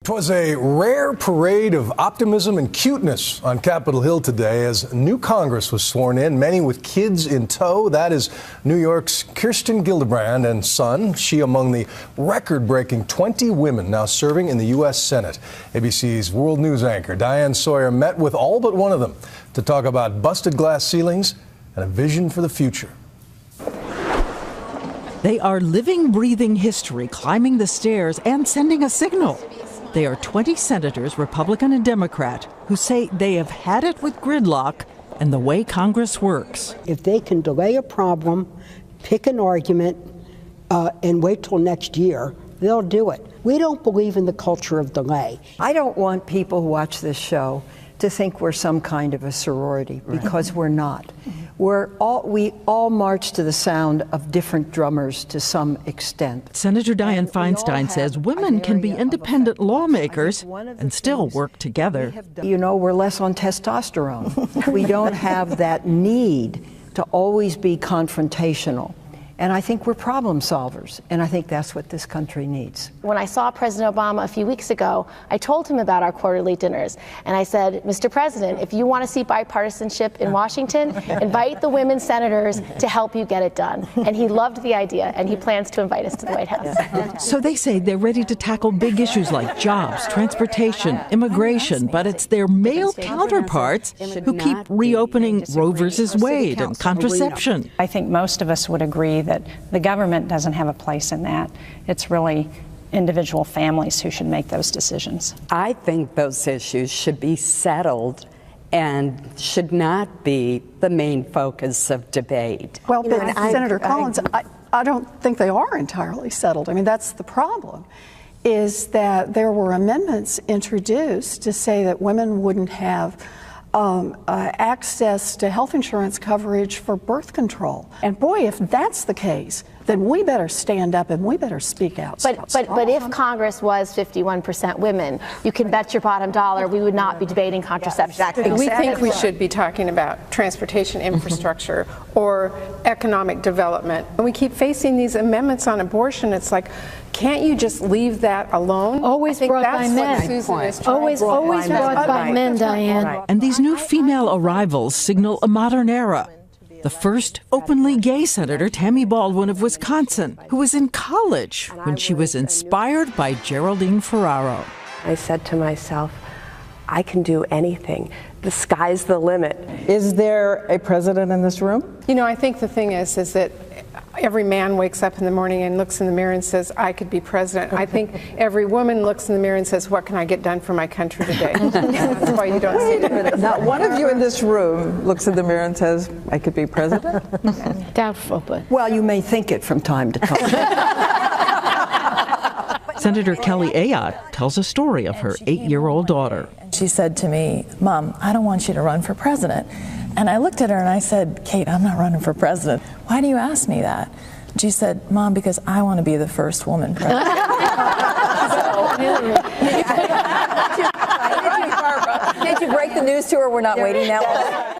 It was a rare parade of optimism and cuteness on Capitol Hill today as new Congress was sworn in, many with kids in tow. That is New York's Kirsten Gillibrand and son. She among the record-breaking 20 women now serving in the U.S. Senate. ABC's World News anchor Diane Sawyer met with all but one of them to talk about busted glass ceilings and a vision for the future. They are living, breathing history, climbing the stairs and sending a signal. They are 20 senators, Republican and Democrat, who say they have had it with gridlock and the way Congress works. If they can delay a problem, pick an argument, and wait till next year, they'll do it. We don't believe in the culture of delay. I don't want people who watch this show to think we're some kind of a sorority, because we're not. We all march to the sound of different drummers to some extent. Senator Diane Feinstein says women can be independent lawmakers and still work together. You know, we're less on testosterone. We don't have that need to always be confrontational. And I think we're problem solvers, and I think that's what this country needs. When I saw President Obama a few weeks ago, I told him about our quarterly dinners, and I said, Mr. President, if you want to see bipartisanship in Washington, invite the women senators to help you get it done. And he loved the idea, and he plans to invite us to the White House. So they say they're ready to tackle big issues like jobs, transportation, immigration, but it's their male counterparts who keep reopening Roe versus Wade and contraception. I think most of us would agree that the government doesn't have a place in that. It's really individual families who should make those decisions. I think those issues should be settled and should not be the main focus of debate. Well, but Senator Collins, I don't think they are entirely settled. I mean, that's the problem, is that there were amendments introduced to say that women wouldn't have access to health insurance coverage for birth control. And boy, if that's the case, then we better stand up and we better speak out. But if Congress was 51% women, you can bet your bottom dollar we would not be debating contraception. Exactly. We think we should be talking about transportation infrastructure or economic development. And we keep facing these amendments on abortion. It's like, can't you just leave that alone? Always brought by men. Always brought by men, Diane. And these new female arrivals signal a modern era. The first openly gay senator, Tammy Baldwin of Wisconsin, who was in college when she was inspired by Geraldine Ferraro. I said to myself, I can do anything. The sky's the limit. Is there a president in this room? You know, I think the thing is that every man wakes up in the morning and looks in the mirror and says, I could be president. I think every woman looks in the mirror and says, what can I get done for my country today? That's why you don't see it. Not one of you in this room looks in the mirror and says, I could be president? Doubtful, but... Well, you may think it from time to time. Senator Kelly Ayotte tells a story of her 8-year-old daughter. She said to me, Mom, I don't want you to run for president. And I looked at her and I said, Kate, I'm not running for president. Why do you ask me that? She said, Mom, because I want to be the first woman president. Can't you break the news to her? We're not waiting that long.